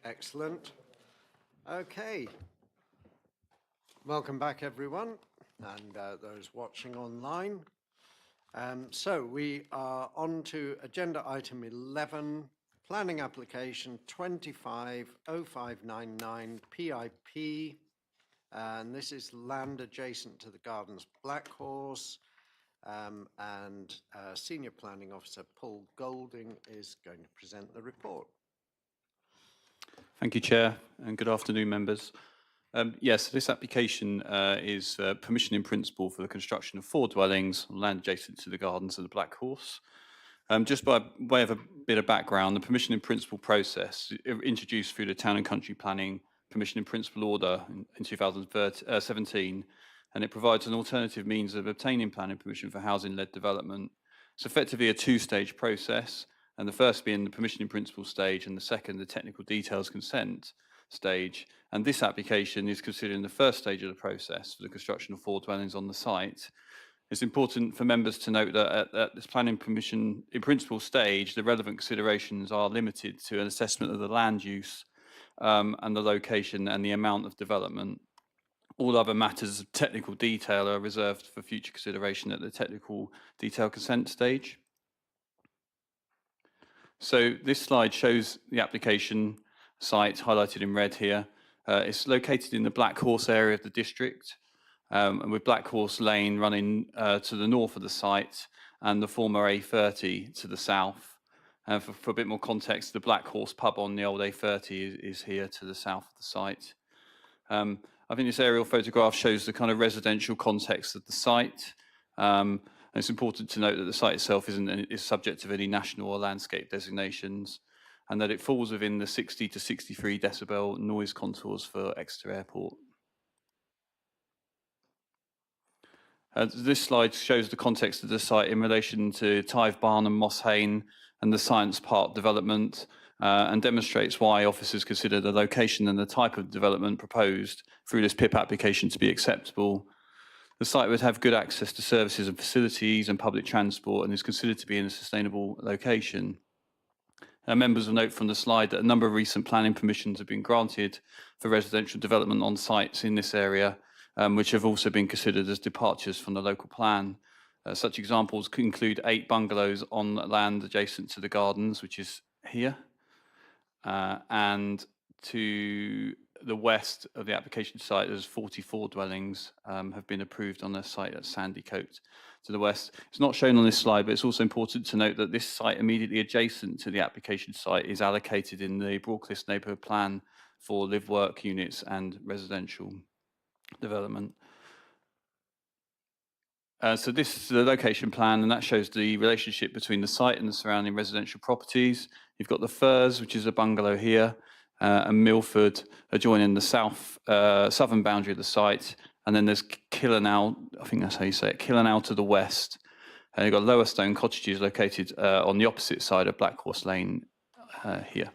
Excellent. Okay. Welcome back, everyone, and those watching online. So we are on to agenda item 11, planning application 250599 PIP. And this is land adjacent to the Gardens Black Horse. And Senior Planning Officer Paul Golding is going to present the report. Thank you, Chair, and good afternoon, members. Yes, this application is permission in principle for the construction of 4 dwellings on land adjacent to the Gardens of the Black Horse. Just by way of a bit of background, the permission in principle process introduced through the Town and Country Planning Permission in Principle Order in 2017, and it provides an alternative means of obtaining planning permission for housing-led development. It's effectively a 2-stage process, and the first being the permission in principle stage, and the second, the technical details consent stage. And this application is considering the first stage of the process for the construction of 4 dwellings on the site. It's important for members to note that at this planning permission in principle stage, the relevant considerations are limited to an assessment of the land use and the location and the amount of development. All other matters of technical detail are reserved for future consideration at the technical detail consent stage. So this slide shows the application site highlighted in red here. It's located in the Black Horse area of the district, and with Black Horse Lane running to the north of the site and the former A30 to the south. For a bit more context, the Black Horse pub on the old A30 is here to the south of the site. I think this aerial photograph shows the kind of residential context of the site. And it's important to note that the site itself is subject to any national or landscape designations, and that it falls within the 60 to 63 decibel noise contours for Exeter Airport. This slide shows the context of the site in relation to Tive Barn and Moss Hayne and the Science Park development, and demonstrates why officers consider the location and the type of development proposed through this PIP application to be acceptable. The site would have good access to services and facilities and public transport, and is considered to be in a sustainable location. Members will note from the slide that a number of recent planning permissions have been granted for residential development on sites in this area, which have also been considered as departures from the local plan. Such examples could include 8 bungalows on land adjacent to the gardens, which is here, and to the west of the application site, there's 44 dwellings have been approved on the site at Sandycote to the west. It's not shown on this slide, but it's also important to note that this site immediately adjacent to the application site is allocated in the Broadcliff neighbourhood plan for live work units and residential development. So this is the location plan, and that shows the relationship between the site and the surrounding residential properties. You've got the Firs, which is a bungalow here, and Milford adjoining the southern boundary of the site. And then there's Killanow, I think that's how you say it, Killanow to the west. And you've got Lower Stone Cottages located on the opposite side of Black Horse Lane here.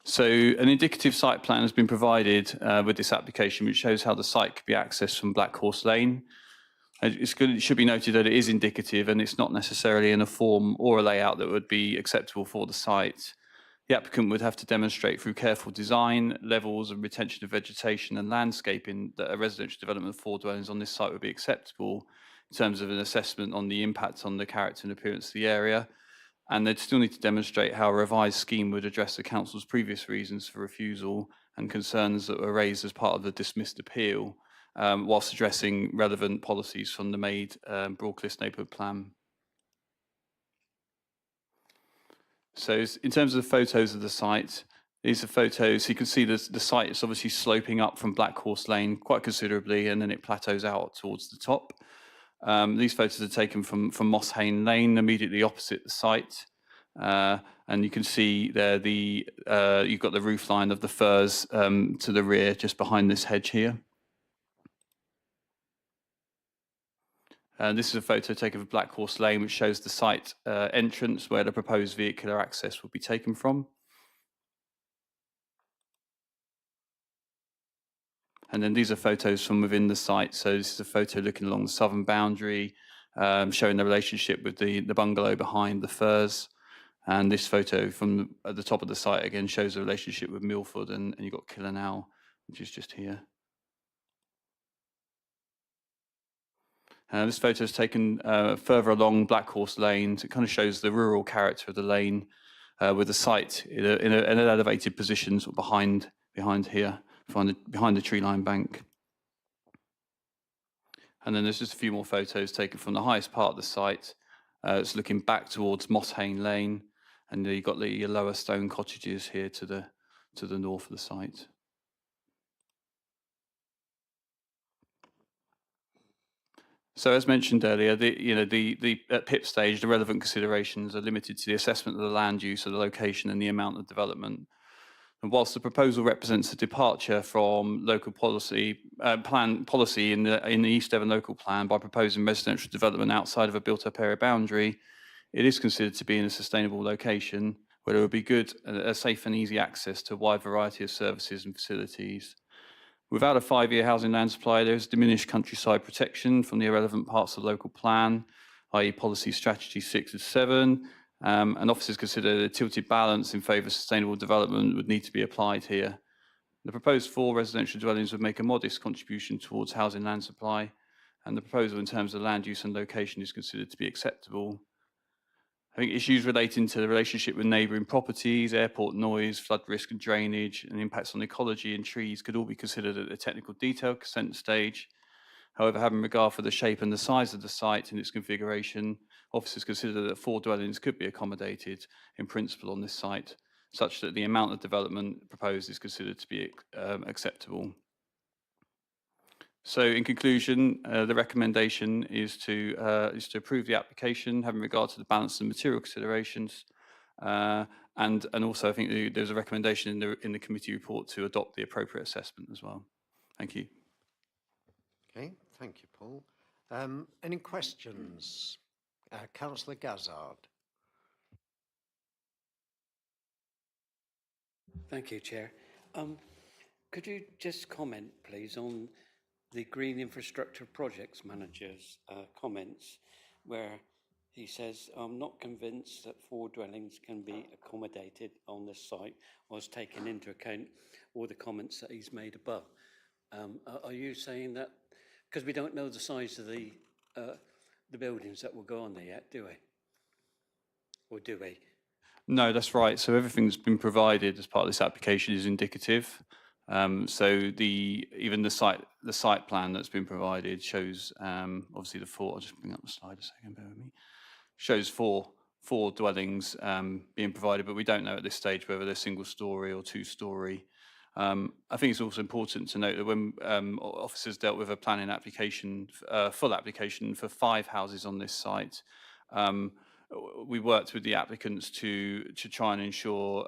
So an indicative site plan has been provided with this application, which shows how the site could be accessed from Black Horse Lane. It should be noted that it is indicative, and it's not necessarily in a form or a layout that would be acceptable for the site. The applicant would have to demonstrate through careful design, levels and retention of vegetation and landscaping that a residential development of 4 dwellings on this site would be acceptable in terms of an assessment on the impact on the character and appearance of the area. And they'd still need to demonstrate how a revised scheme would address the council's previous reasons for refusal and concerns that were raised as part of the dismissed appeal, whilst addressing relevant policies from the made Broadcliff neighbourhood plan. So in terms of the photos of the site, these are photos. You can see the site is obviously sloping up from Black Horse Lane quite considerably, and then it plateaus out towards the top. These photos are taken from Moss Hayne Lane, immediately opposite the site. And you can see there you've got the roof line of the Firs to the rear, just behind this hedge here. This is a photo taken of Black Horse Lane, which shows the site entrance where the proposed vehicular access will be taken from. And then these are photos from within the site. So this is a photo looking along the southern boundary, showing the relationship with the bungalow behind the Firs. And this photo from at the top of the site again shows the relationship with Milford, and you've got Killenaw, which is just here. This photo is taken further along Black Horse Lane. So it kind of shows the rural character of the lane, with the site in an elevated position sort of behind here, behind the tree line bank. And then there's just a few more photos taken from the highest part of the site. It's looking back towards Mosshain Lane, and you've got the lower stone cottages here to the north of the site. So as mentioned earlier, at PIP stage, the relevant considerations are limited to the assessment of the land use, of the location, and the amount of development. And whilst the proposal represents a departure from local policy, plan policy in the East Devon local plan by proposing residential development outside of a built-up area boundary, it is considered to be in a sustainable location where there would be good, a safe and easy access to a wide variety of services and facilities. Without a 5-year housing land supply, there is diminished countryside protection from the irrelevant parts of the local plan, i.e. policy strategy 6 and 7, and officers consider a tilted balance in favour of sustainable development would need to be applied here. The proposed 4 residential dwellings would make a modest contribution towards housing land supply, and the proposal in terms of land use and location is considered to be acceptable. I think issues relating to the relationship with neighbouring properties, airport noise, flood risk and drainage, and impacts on ecology and trees could all be considered at the technical detail consent stage. However, having regard for the shape and the size of the site and its configuration, officers consider that 4 dwellings could be accommodated in principle on this site, such that the amount of development proposed is considered to be acceptable. So in conclusion, the recommendation is to approve the application, having regard to the balance and material considerations. And also I think there's a recommendation in the committee report to adopt the appropriate assessment as well. Thank you. Okay, thank you, Paul. Any questions? Councillor Gazzard. Thank you, Chair. Could you just comment, please, on the Green Infrastructure Projects Manager's comments, where he says, I'm not convinced that 4 dwellings can be accommodated on this site, was taken into account all the comments that he's made above. Are you saying that, because we don't know the size of the buildings that will go on there yet, do we? Or do we? No, that's right. So everything's been provided as part of this application is indicative. So even the site plan that's been provided shows obviously the 4. I'll just bring up the slide a second, bear with me. Shows four dwellings being provided, but we don't know at this stage whether they're single story or 2-story. I think it's also important to note that when officers dealt with a planning application, full application for 5 houses on this site, we worked with the applicants to try and ensure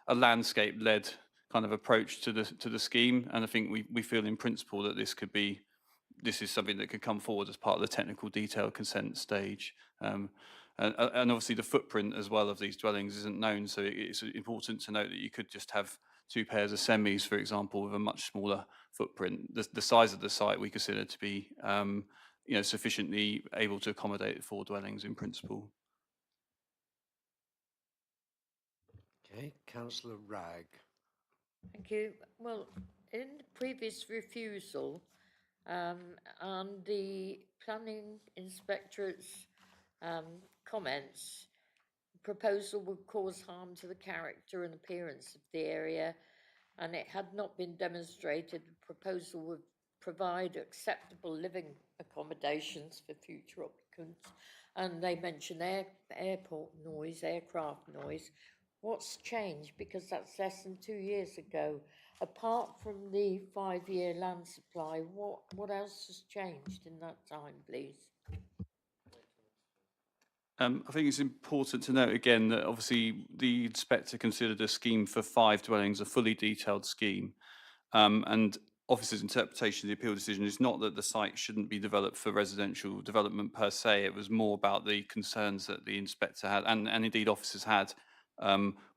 a landscape-led kind of approach to the scheme, and I think we feel in principle that this is something that could come forward as part of the technical detail consent stage. And obviously the footprint as well of these dwellings isn't known, so it's important to note that you could just have 2 pairs of semis, for example, with a much smaller footprint. The size of the site we consider to be sufficiently able to accommodate 4 dwellings in principle. Okay, Councillor Wragg. Thank you. Well, in the previous refusal, and the planning inspectorate's comments, proposal would cause harm to the character and appearance of the area, and it had not been demonstrated the proposal would provide acceptable living accommodations for future occupants. And they mention airport noise, aircraft noise. What's changed? Because that's less than 2 years ago. Apart from the 5-year land supply, what else has changed in that time, please? I think it's important to note again that obviously the inspector considered a scheme for 5 dwellings a fully detailed scheme, and officers' interpretation of the appeal decision is not that the site shouldn't be developed for residential development per se. It was more about the concerns that the inspector had, and indeed officers had,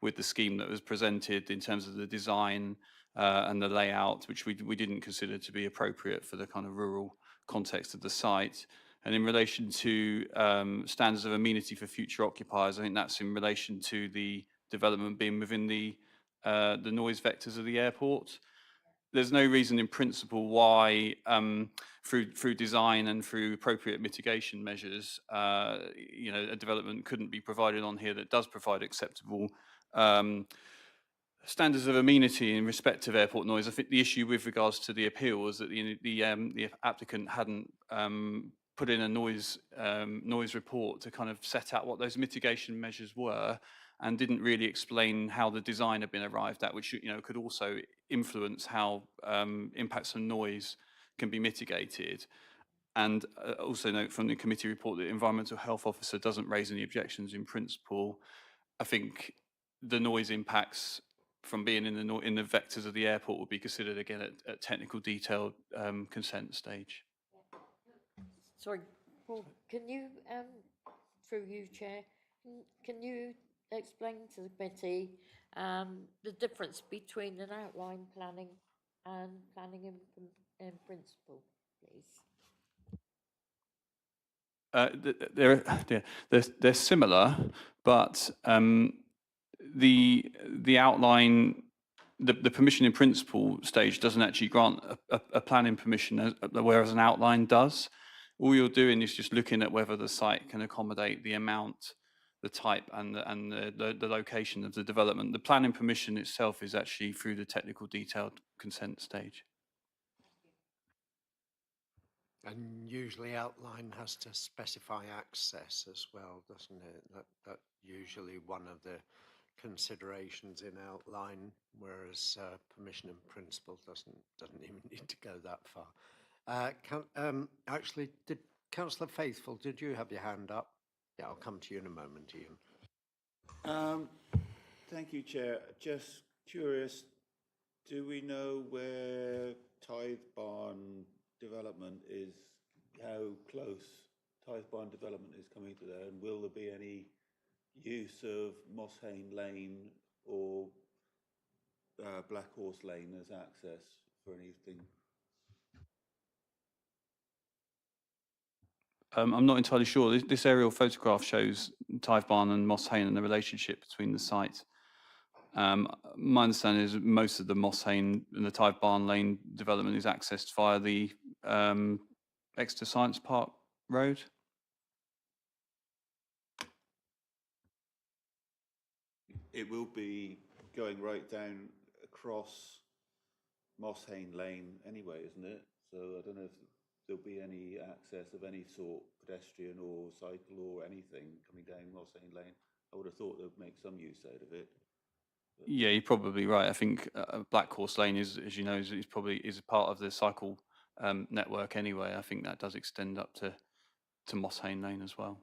with the scheme that was presented in terms of the design and the layout, which we didn't consider to be appropriate for the kind of rural context of the site. And in relation to standards of amenity for future occupiers, I think that's in relation to the development being within the noise vectors of the airport. There's no reason in principle why through design and through appropriate mitigation measures, a development couldn't be provided on here that does provide acceptable standards of amenity in respect of airport noise. I think the issue with regards to the appeal was that the applicant hadn't put in a noise report to kind of set out what those mitigation measures were, and didn't really explain how the design had been arrived at, which could also influence how impacts on noise can be mitigated. And also note from the committee report that the environmental health officer doesn't raise any objections in principle. I think the noise impacts from being in the vectors of the airport will be considered again at technical detailed consent stage. Sorry, Paul, can you, through you, Chair, can you explain to the committee the difference between an outline planning and planning in principle, please? They're similar, but the outline, the permission in principle stage doesn't actually grant a planning permission, whereas an outline does. All you're doing is just looking at whether the site can accommodate the amount, the type, and the location of the development. The planning permission itself is actually through the technical detailed consent stage. And usually outline has to specify access as well, doesn't it? That usually one of the considerations in outline, whereas permission in principle doesn't even need to go that far. Actually, did Councillor Faithful, did you have your hand up? Yeah, I'll come to you in a moment, Ian. Thank you, Chair. Just curious, do we know where Tithe Barn development is, how close Tithe Barn development is coming to there, and will there be any use of Mosshane Lane or Black Horse Lane as access for anything? I'm not entirely sure. This aerial photograph shows Tithe Barn and Mosshane and the relationship between the sites. My understanding is most of the Mosshane and the Tithe Barn Lane development is accessed via the Exeter Science Park Road. It will be going right down across Mosshane Lane anyway, isn't it? So I don't know if there'll be any access of any sort, pedestrian or cycle or anything coming down Mosshane Lane. I would have thought they'd make some use out of it. Yeah, you're probably right. I think Black Horse Lane is, as you know, is probably a part of the cycle network anyway. I think that does extend up to Mosshane Lane as well.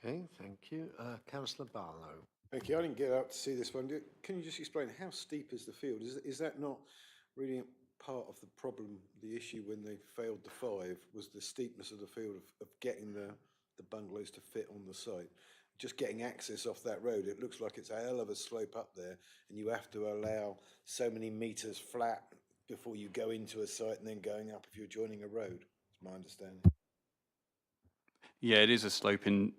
Okay, thank you. Councillor Barlow. Thank you. I didn't get out to see this one. Can you just explain how steep is the field? Is that not really part of the problem, the issue when they failed the 5 was the steepness of the field of getting the bungalows to fit on the site? Just getting access off that road, it looks like it's a hell of a slope up there, and you have to allow so many meters flat before you go into a site and then going up if you're joining a road. That's my understanding. Yeah, it is a sloping,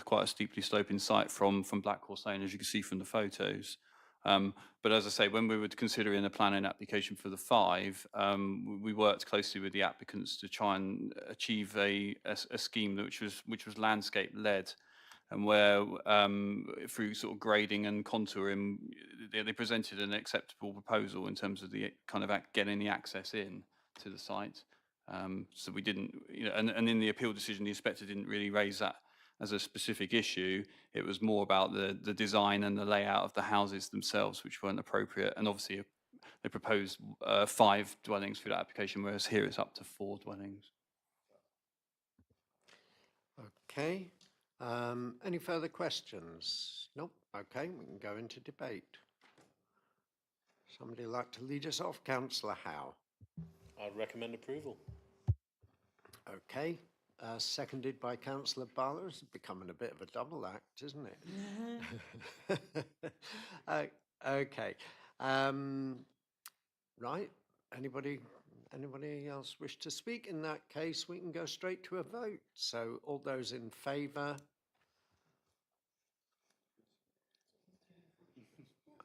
quite a steeply sloping site from Black Horse Lane, as you can see from the photos. But as I say, when we were considering a planning application for the 5, we worked closely with the applicants to try and achieve a scheme which was landscape led, and where through sort of grading and contouring, they presented an acceptable proposal in terms of the kind of getting the access in to the site. So we didn't, and in the appeal decision, the inspector didn't really raise that as a specific issue. It was more about the design and the layout of the houses themselves, which weren't appropriate. And obviously, they proposed 5 dwellings for that application, whereas here it's up to 4 dwellings. Okay. Any further questions? Nope. Okay, we can go into debate. Somebody like to lead us off? Councillor Howe. I'd recommend approval. Okay. Seconded by Councillor Barlow. It's becoming a bit of a double act, isn't it? Okay. Right. Anybody Anybody else wish to speak? In that case, we can go straight to a vote. So all those in favour?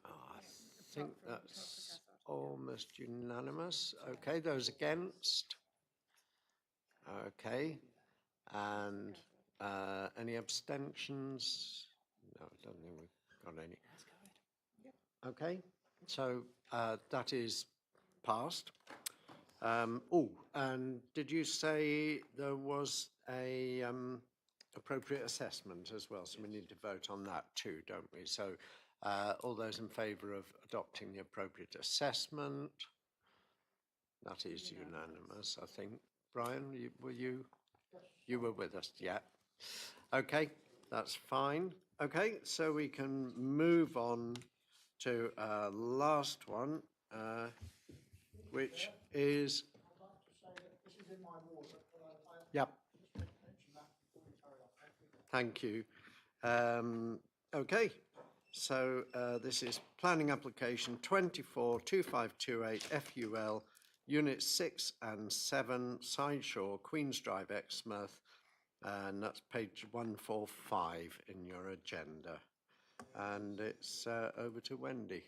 I think that's almost unanimous. Okay, those against? Okay, and any abstentions? No, I don't think we've got any. Okay, so that is passed. Oh, and did you say there was a appropriate assessment as well? So we need to vote on that too, don't we? So all those in favour of adopting the appropriate assessment? That is unanimous, I think. Brian, were you? You were with us, yeah. Okay, that's fine. Okay, so we can move on to last one, which is. Yep. Thank you. Okay, so this is planning application 242528 FUL, Units 6 and 7, Sideshore, Queens Drive, Exmouth, and that's page 145 in your agenda. And it's over to Wendy.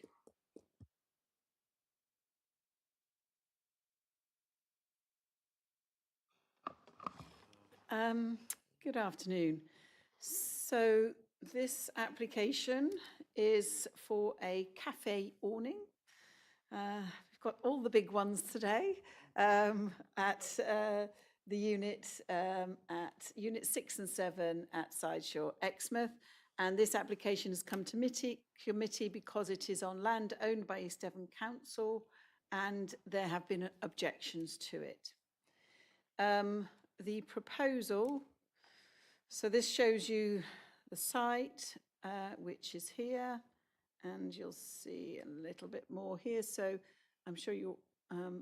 Good afternoon. So this application is for a cafe awning. We've got all the big ones today at the unit at Unit 6 and 7 at Sideshore, Exmouth. And this application has come to committee because it is on land owned by East Devon Council and there have been objections to it. The proposal, so this shows you the site, which is here, and you'll see a little bit more here. So I'm sure you'll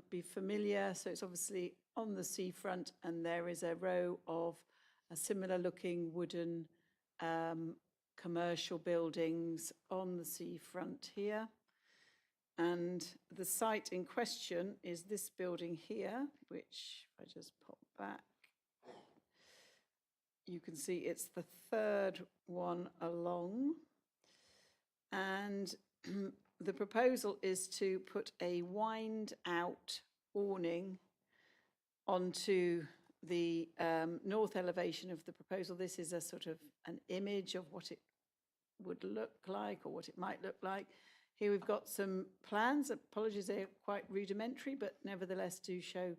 be familiar. So it's obviously on the seafront, and there is a row of a similar looking wooden commercial buildings on the seafront here. And the site in question is this building here, which if I just pop back, you can see it's the third one along. And the proposal is to put a wind out awning onto the north elevation of the proposal. This is a sort of an image of what it would look like or what it might look like. Here we've got some plans. Apologies, they're quite rudimentary, but nevertheless do show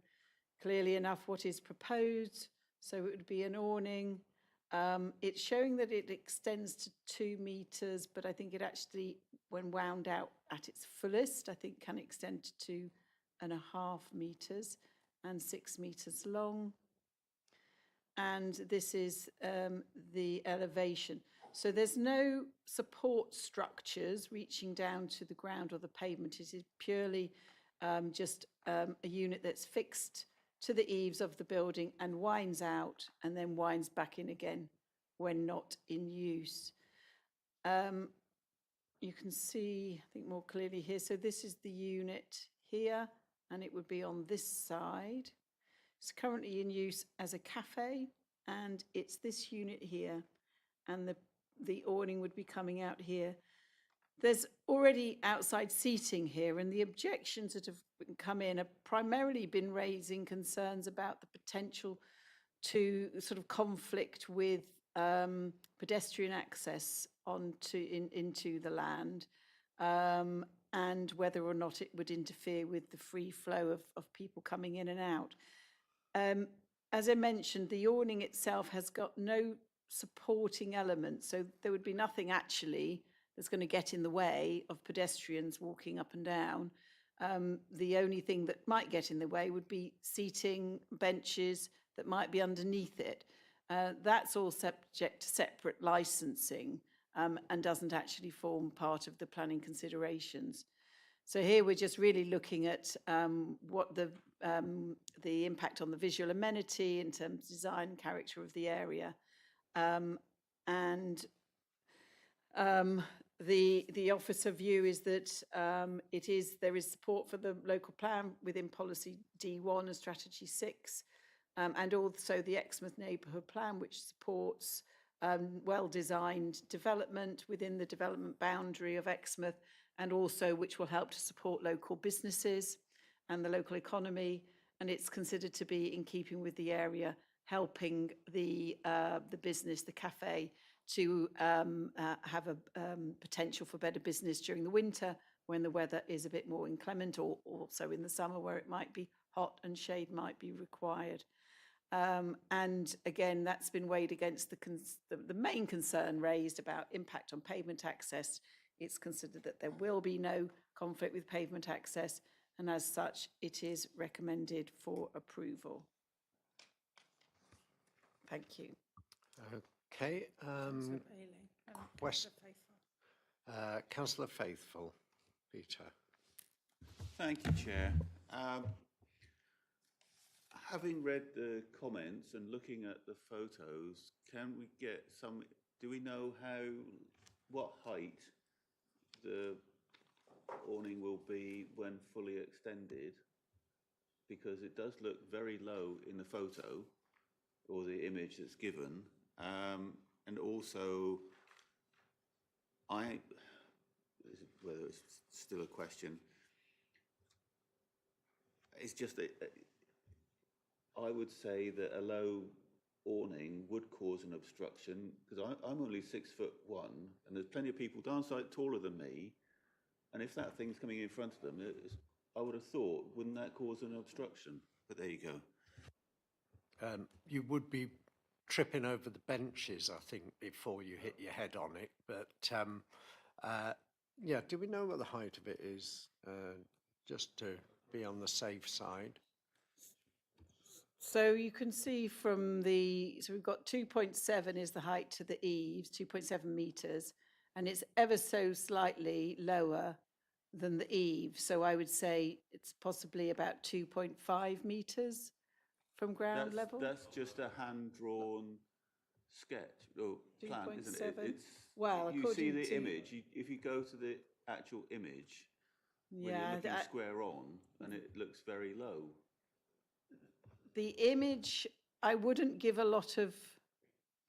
clearly enough what is proposed. So it would be an awning. It's showing that it extends to 2 meters, but I think it actually, when wound out at its fullest, I think can extend to 2.5 meters and 6 meters long. And this is the elevation. So there's no support structures reaching down to the ground or the pavement. It is purely just a unit that's fixed to the eaves of the building and winds out and then winds back in again when not in use. You can see, I think more clearly here, so this is the unit here and it would be on this side. It's currently in use as a cafe and it's this unit here and the awning would be coming out here. There's already outside seating here and the objections that have come in have primarily been raising concerns about the potential to sort of conflict with pedestrian access into the land and whether or not it would interfere with the free flow of people coming in and out. As I mentioned, the awning itself has got no supporting elements, so there would be nothing actually that's going to get in the way of pedestrians walking up and down. The only thing that might get in the way would be seating, benches that might be underneath it. That's all subject to separate licensing and doesn't actually form part of the planning considerations. So here we're just really looking at what the impact on the visual amenity in terms of design and character of the area. The officer view is that there is support for the local plan within policy D1 and strategy 6, and also the Exmouth neighbourhood plan, which supports well-designed development within the development boundary of Exmouth, and also which will help to support local businesses and the local economy. And it's considered to be in keeping with the area, helping the business, the cafe, to have a potential for better business during the winter when the weather is a bit more inclement, or also in the summer where it might be hot and shade might be required. And again, that's been weighed against the main concern raised about impact on pavement access. It's considered that there will be no conflict with pavement access, and as such, it is recommended for approval. Thank you. Okay, Councillor Faithful, Peter. Thank you, Chair. Having read the comments and looking at the photos, can we get do we know what height the awning will be when fully extended? Because it does look very low in the photo or the image that's given. And also, whether it's still a question, it's just that I would say that a low awning would cause an obstruction, because I'm only 6'1", and there's plenty of people downside taller than me, and if that thing's coming in front of them, I would have thought, wouldn't that cause an obstruction? But there you go. You would be tripping over the benches, I think, before you hit your head on it. But yeah, do we know what the height of it is, just to be on the safe side? So you can see from so we've got 2.7 is the height to the eaves, 2.7 metres, and it's ever so slightly lower than the eaves. So I would say it's possibly about 2.5 metres from ground level. That's just a hand-drawn sketch or plan, isn't it? 2.7. It's, Well, you see according the to- image. If you go to the actual image, when Yeah, you're looking square on, and it looks very low. the image, I wouldn't give a lot of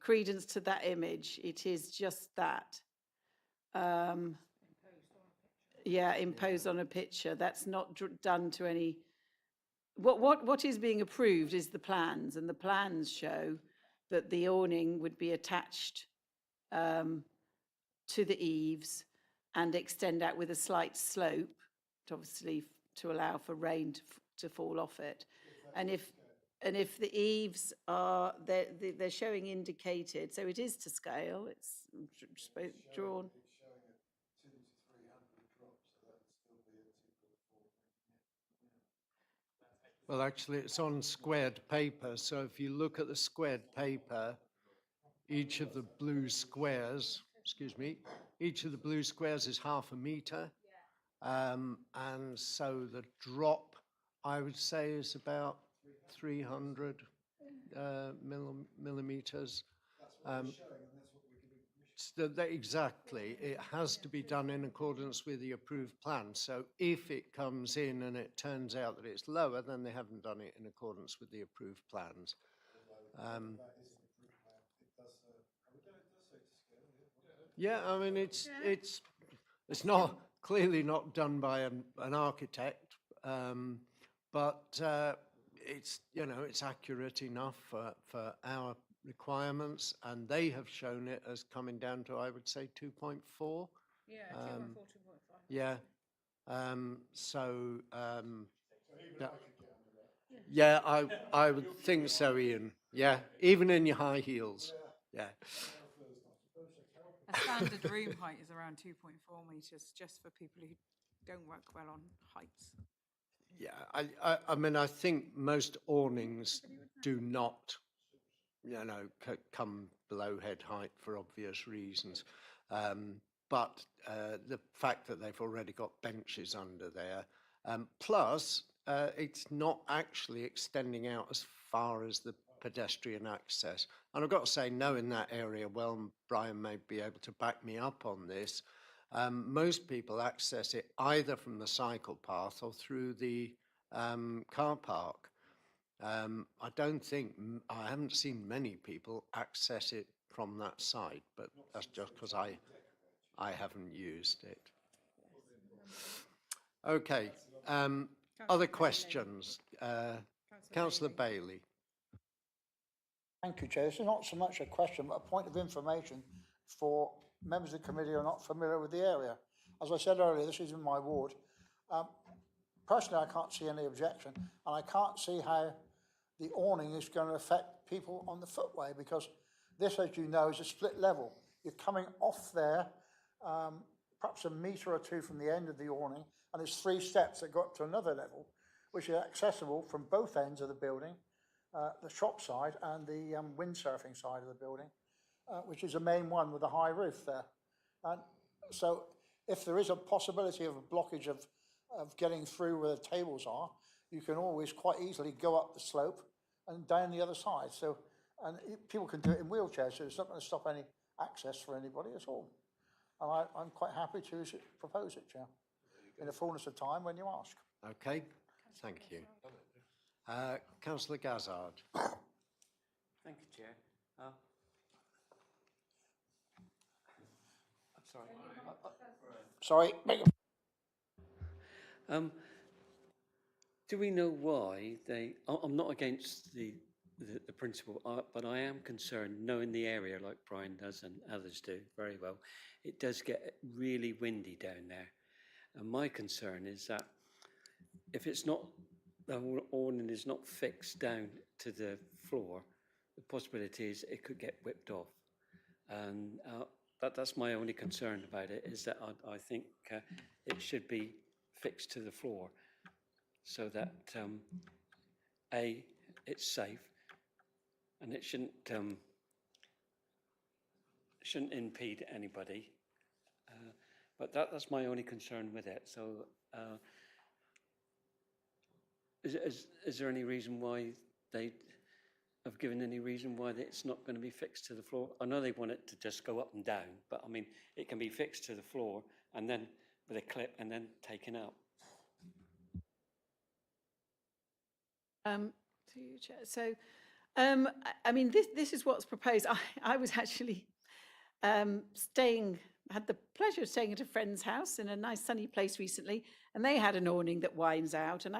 credence to that image. It is just that. Yeah, imposed on a picture. That's not done to any. What is being approved is the plans, and the plans show that the awning would be attached to the eaves and extend out with a slight slope, to allow for rain to fall off it. And if the eaves are, they're showing indicated, so it is to scale, it's drawn. Well, actually, it's on squared paper. So if you look at the squared paper, each of the blue squares, each of the blue squares is 0.5 metre. And so the drop, I would say, is about 300 millimetres. Exactly. It has to be done in accordance with the approved plan. So if it comes in and it turns out that it's lower, then they haven't done it in accordance with the approved plans. Yeah, I mean, it's not clearly not done by an architect, but it's, it's accurate enough for our requirements, and they have shown it as coming down to, I would say, 2.4. Yeah, 2.4, 2.5. Yeah. Yeah, I would think so, Ian. Yeah, even in your high heels. Yeah. A standard room height is around 2.4 metres, just for people who don't work well on heights. Yeah, I mean, I think most awnings do not, come below head height for obvious reasons. But the fact that they've already got benches under there, plus it's not actually extending out as far as the pedestrian access. And I've got to say, knowing that area well, and Brian may be able to back me up on this, Most people access it either from the cycle path or through the car park. I don't think, I haven't seen many people access it from that side, but that's just because I haven't used it. Okay, other questions? Councillor Bailey. Thank you, Chair. This is not so much a question, but a point of information for members of the committee who are not familiar with the area. As I said earlier, this is in my ward. Personally, I can't see any objection, and I can't see how the awning is going to affect people on the footway, because this, as you know, is a split level. You're coming off there, perhaps a metre or two from the end of the awning, and there's 3 steps that go up to another level, which is accessible from both ends of the building, the shop side and the windsurfing side of the building, which is a main one with a high roof there. And so if there is a possibility of a blockage of getting through where the tables are, you can always quite easily go up the slope and down the other side. So, and people can do it in wheelchairs, so it's not going to stop any access for anybody at all. And I'm quite happy to propose it, Chair, in the fullness of time when you ask. Okay, thank you. Councillor Gazzard. Thank you, Chair. Sorry. Do we know why I'm not against the principle, but I am concerned, knowing the area like Brian does and others do very well, it does get really windy down there. And my concern is that if it's not, the awning is not fixed down to the floor, the possibility is it could get whipped off. And that's my only concern about it, is that I think it should be fixed to the floor so that A, it's safe, and it shouldn't impede anybody. But that's my only concern with it. So is there any reason why they have given any reason why it's not going to be fixed to the floor? I know they want it to just go up and down, but I mean, it can be fixed to the floor and then with a clip and then taken out. To you, Chair. So, I mean, this is what's proposed. I was actually had the pleasure of staying at a friend's house in a nice sunny place recently, and they had an awning that winds out, and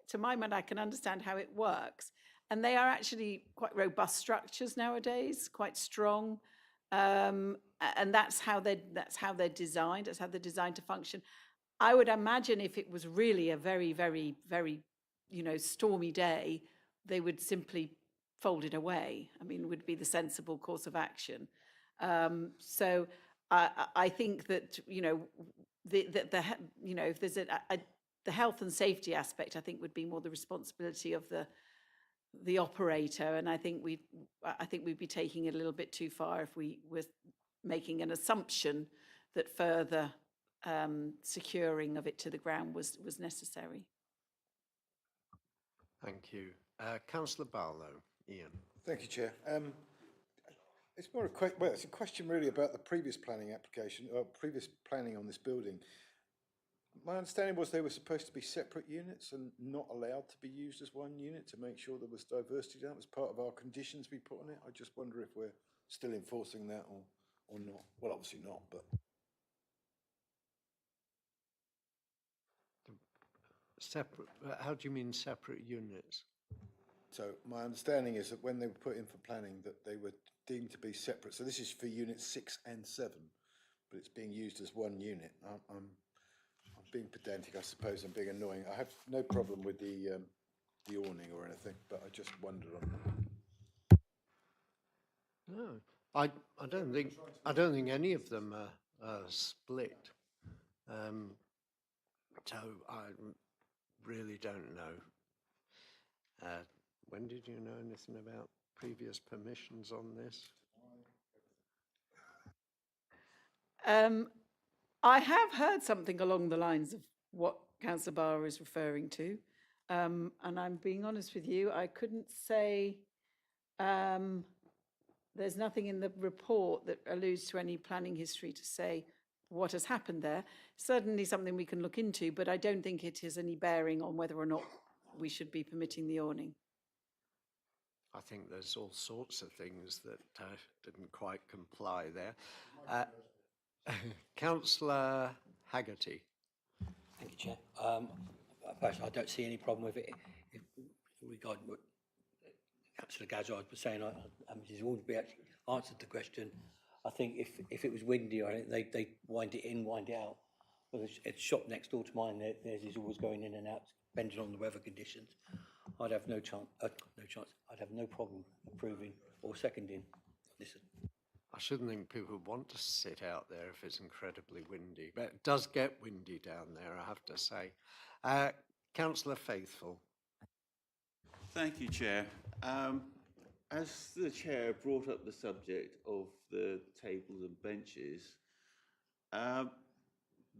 to my mind, I can understand how it works. And they are actually quite robust structures nowadays, quite strong, and that's how they're designed. That's how they're designed to function. I would imagine if it was really a very, very, very, stormy day, they would simply fold it away. I mean, would be the sensible course of action. So I think that if there's the health and safety aspect, I think would be more the responsibility of the operator, and I think we'd be taking it a little bit too far if we were making an assumption that further securing of it to the ground was necessary. Thank you. Councillor Barlow. Ian. Thank you, Chair. It's more it's a question really about the previous planning application, or previous planning on this building. My understanding was they were supposed to be separate units and not allowed to be used as one unit to make sure there was diversity. That was part of our conditions we put on it. I just wonder if we're still enforcing that or not. Well, obviously not, but. Separate, how do you mean separate units? So my understanding is that when they were put in for planning that they were deemed to be separate. So this is for units 6 and 7, but it's being used as one unit. I'm being pedantic, I suppose. I'm being annoying. I have no problem with the awning or anything, but I just wondered on that. No, I don't think any of them are split. So I really don't know. When did you know anything about previous permissions on this? I have heard something along the lines of what Councillor Barr is referring to, and I'm being honest with you, I couldn't say, there's nothing in the report that alludes to any planning history to say what has happened there. Certainly something we can look into, but I don't think it has any bearing on whether or not we should be permitting the awning. I think there's all sorts of things that didn't quite comply there. Uh, Councillor Haggerty. Thank you, Chair. Personally, I don't see any problem with it. Regarding what Councillor Gazzard was saying, Mrs. Hornsby actually answered the question. I think if it was windy, I think they wind it in, wind it out. But it's shop next door to mine. Theirs is always going in and out, depending on the weather conditions. I'd have no chance. I'd have no problem approving or seconding this. I shouldn't think people would want to sit out there if it's incredibly windy, but it does get windy down there, I have to say. Councillor Faithful. Thank you, Chair. As the Chair brought up the subject of the tables and benches,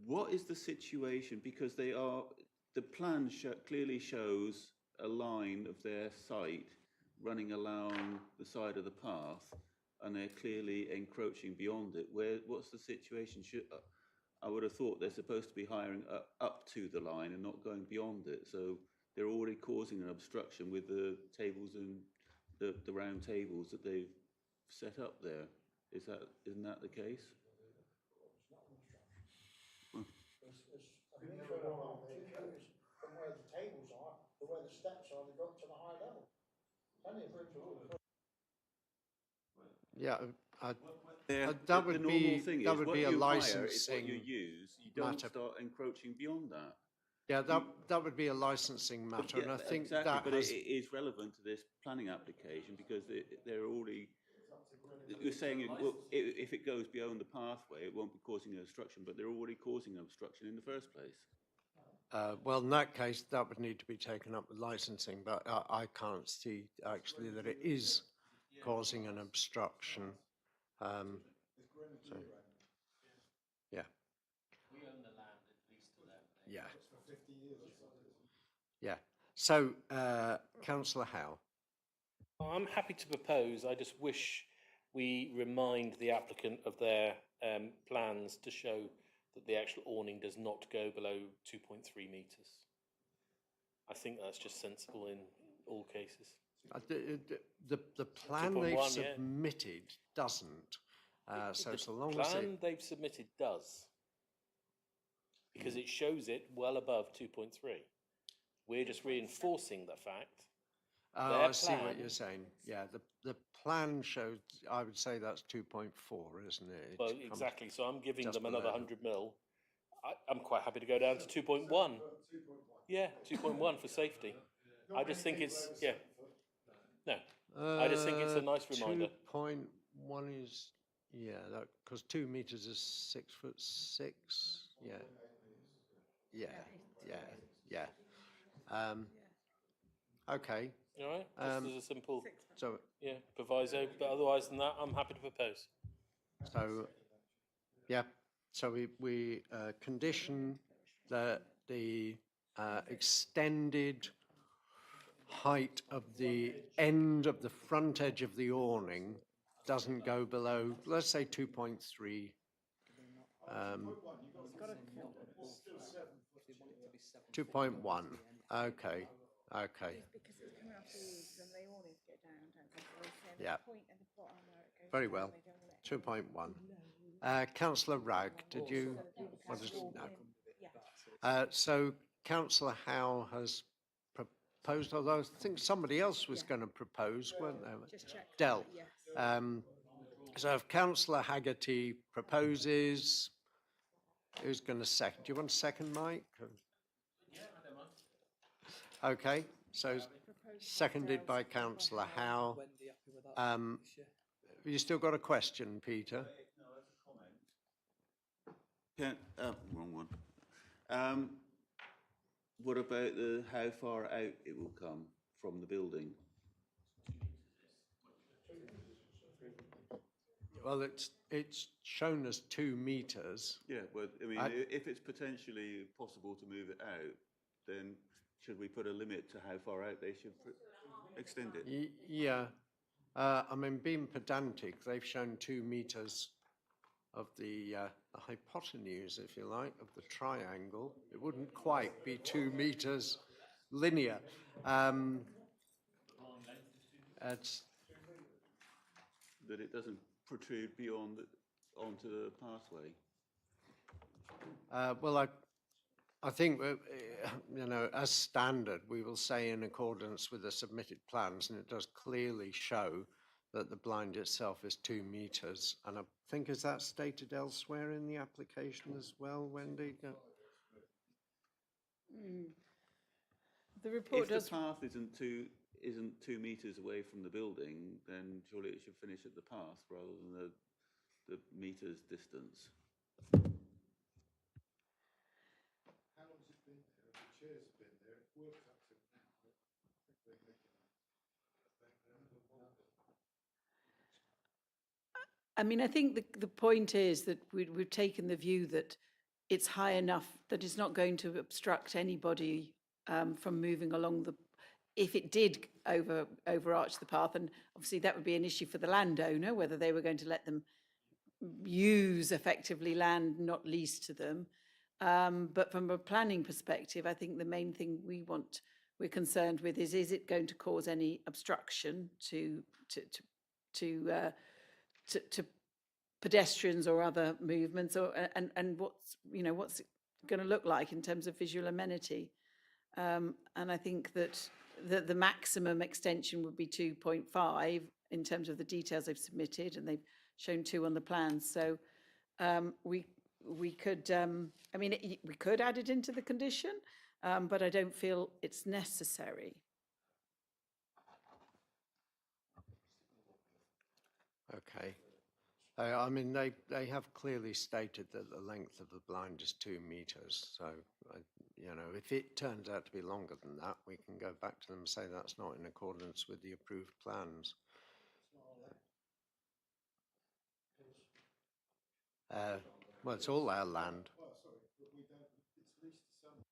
what is the situation? Because the plan clearly shows a line of their site running along the side of the path, and they're clearly encroaching beyond it. What's the situation? I would have thought they're supposed to be hiring up to the line and not going beyond it. So they're already causing an obstruction with the tables and the round tables that they've set up there. Isn't that the case? From where the tables are to where the steps are, they go up to the high level. Plenty of room to walk. Yeah, The normal thing that is, would what be a you hire is what licensing you use. You don't matter. start encroaching beyond that. Yeah, that would be a licensing matter, and I think exactly, that but has, it is relevant to this planning application because they're already. You're saying if it goes beyond the pathway, it won't be causing an obstruction, but they're already causing an obstruction in the first place. well, in that case, that would need to be taken up with licensing, but I can't see actually that it is causing an obstruction. So, yeah. We own the land at least to them. Yeah. Yeah. So, Councillor Howe. I'm happy to propose. I just wish we remind the applicant of their plans to show that the actual awning does not go below 2.3 metres. I think that's just sensible in all cases. The plan they've 2.1, yeah. submitted doesn't. So long as plan they've submitted does, because it shows it well above 2.3. We're just reinforcing the fact. I see what you're saying. Yeah, the plan shows, I would say that's 2.4, isn't it? Well, exactly. So I'm giving just them another below. 100 mil. I'm quite happy to go down to 2.1. Yeah, 2.1 for safety. I just think it's, yeah. No, I just think it's a nice reminder. 2.1 is, yeah, because 2 meters is 6'6". Yeah. Yeah, yeah, yeah. Okay. All right, just as a simple, So, yeah, proviso. But otherwise than that, I'm happy to propose. so, yeah, so we condition that the extended height of the end of the front edge of the awning doesn't go below, let's say 2.3. 2.1, okay, okay. Because it's coming off the eaves and they all need to get down, don't they? So they say Yeah. the point at the bottom where it goes Very down, well. they don't let it 2.1. Councillor Ragg, did you? What is, no. So Councillor Howe has proposed, although I think somebody else was going to propose, weren't there? Just check. Del. Yes. So if Councillor Haggerty proposes, who's going to second? Do you want to second, Mike? Yeah, I don't mind. Okay, so seconded by Councillor Howe. Have you still got a question, Peter? Wrong one. What about how far out it will come from the building? Well, it's shown as 2 meters. Yeah, well, I mean, if it's potentially possible to move it out, then should we put a limit to how far out they should extend it? Yeah, I mean, being pedantic, they've shown 2 meters the hypotenuse, if you like, of the triangle. It wouldn't quite be 2 meters linear. It's, That it doesn't protrude beyond, onto the pathway. well, I think, you know, as standard, we will say in accordance with the submitted plans, and it does clearly show that the blind itself is 2 meters. And I think, is that stated elsewhere in the application as well, Wendy? The report If the does, path isn't 2 meters away from the building, then surely it should finish at the path rather than the meters distance. How long has it been there? The chairs have been there, it works up to now. I think they make it. I mean, I think the point is that we've taken the view that it's high enough that it's not going to obstruct anybody from moving along the, if it did overarch the path, and obviously that would be an issue for the landowner, whether they were going to let them use effectively land not leased to them. But from a planning perspective, I think the main thing we're concerned with is it going to cause any obstruction to pedestrians or other movements, or and what's, you know, what's it going to look like in terms of visual amenity. And I think that the maximum extension would be 2.5 in terms of the details they've submitted, and they've shown 2 on the plans. So we could, I mean, we could add it into the condition, but I don't feel it's necessary. Okay. I mean, they have clearly stated that the length of the blind is 2 meters. So, you know, if it turns out to be longer than that, we can go back to them and say that's not in accordance with the approved plans. Well, it's all our land. Well, sorry, but we don't, it's leased to some.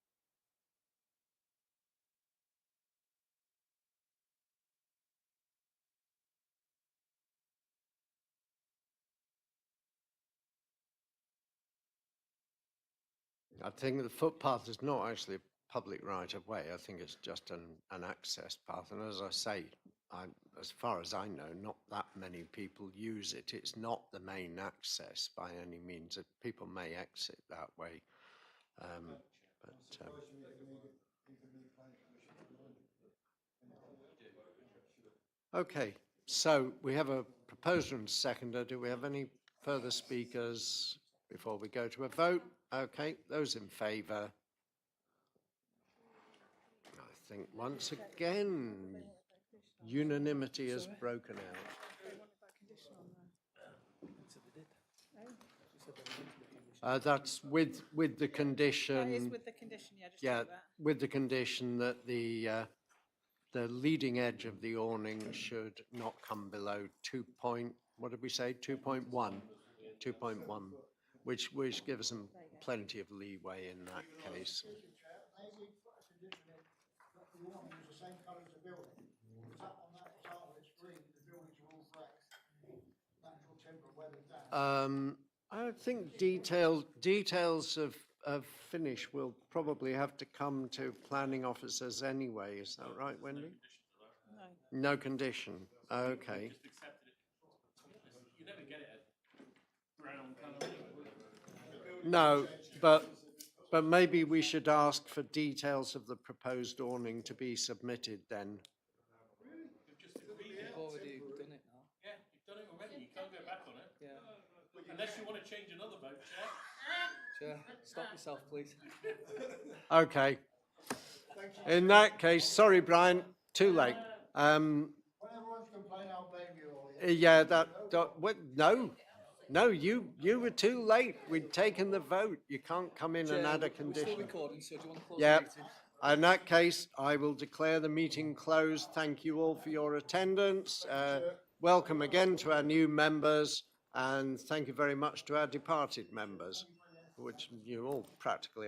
I think the footpath is not actually a public right of way. I think it's just an access path. And as I say, as far as I know, not that many people use it. It's not the main access by any means. People may exit that way. Okay, so we have a proposer and seconder. Do we have any further speakers before we go to a vote? Okay, those in favour? I think once again, unanimity has broken out. That's with the condition. That is with the condition, yeah, just Yeah, note that. with the condition that the leading edge of the awning should not come below what did we say, 2.1? 2.1, which gives them plenty of leeway in that case. Maybe put a condition in that the awning is the same colour as the building. Because up on that chart, it's green, the buildings are all grey. Natural timber weathered down. I think details of finish will probably have to come to planning officers anyway. Is that right, Wendy? No condition. Okay. You never get it a brown colour. No, but maybe we should ask for details of the proposed awning to be submitted then. You've already done it now. Yeah, you've done it already. You can't go back on it. Yeah. Unless you want to change another vote, Chair. Chair, stop yourself, please. Okay. In that case, sorry, Brian, too late. When everyone's complaining, I'll blame you all. Yeah, no, you were too late. We'd taken the vote. You can't come in and add a We're still condition. recording, so do you want to close Yeah. the meeting? In that case, I will declare the meeting closed. Thank you all for your attendance. Welcome again to our new members, and thank you very much to our departed members, which you all practically are.